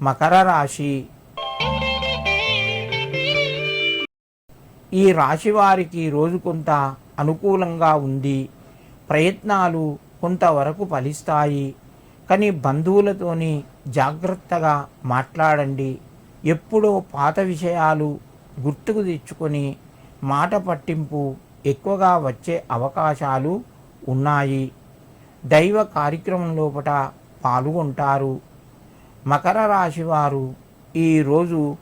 మకర రాశి. ఈ రాశి వారికి రోజు కొంత అనుకూలంగా ఉంది. ప్రయత్నాలు కొంతవరకు ఫలిస్తాయి. కానీ బంధువులతోని జాగ్రత్తగా మాట్లాడండి. ఎప్పుడో పాత విషయాలు గుర్తుకు తెచ్చుకొని మాట పట్టింపు ఎక్కువగా వచ్చే అవకాశాలు ఉన్నాయి. దైవ కార్యక్రమం లోపల పాల్గొంటారు. మకర రాశి వారు ఈరోజు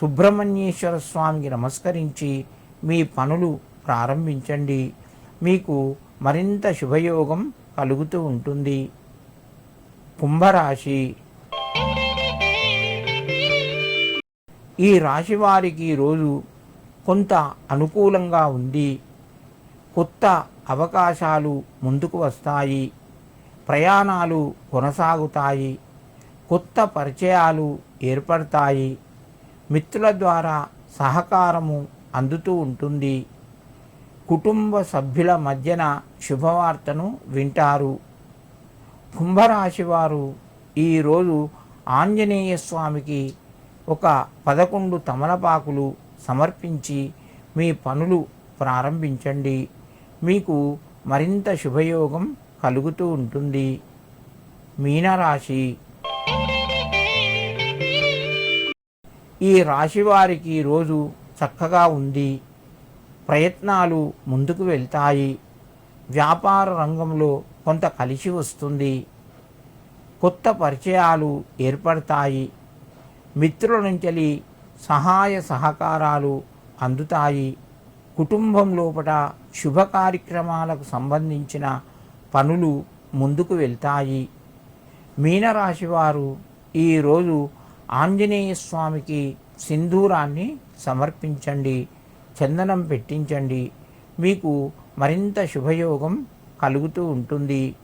సుబ్రహ్మణ్యేశ్వర స్వామికి నమస్కరించి మీ పనులు ప్రారంభించండి. మీకు మరింత శుభయోగం కలుగుతూ ఉంటుంది. కుంభరాశి. ఈ రాశి వారికి రోజు కొంత అనుకూలంగా ఉంది. కొత్త అవకాశాలు ముందుకు వస్తాయి. ప్రయాణాలు కొనసాగుతాయి. కొత్త పరిచయాలు ఏర్పడతాయి. మిత్రుల ద్వారా సహకారము అందుతూ ఉంటుంది. కుటుంబ సభ్యుల మధ్యన శుభవార్తను వింటారు. కుంభరాశి వారు ఈరోజు ఆంజనేయ స్వామికి ఒక 11 తమలపాకులు సమర్పించి మీ పనులు ప్రారంభించండి. మీకు మరింత శుభయోగం కలుగుతూ ఉంటుంది. మీనరాశి. ఈ రాశి వారికి రోజు చక్కగా ఉంది. ప్రయత్నాలు ముందుకు వెళ్తాయి. వ్యాపార రంగంలో కొంత కలిసి వస్తుంది. కొత్త పరిచయాలు ఏర్పడతాయి. మిత్రుల నుంచి సహాయ సహకారాలు అందుతాయి. కుటుంబం లోపల శుభ కార్యక్రమాలకు సంబంధించిన పనులు ముందుకు వెళ్తాయి. మీనరాశి వారు ఈరోజు ఆంజనేయ స్వామికి సింధూరాన్ని సమర్పించండి. చందనం పెట్టించండి. మీకు మరింత శుభయోగం కలుగుతూ ఉంటుంది.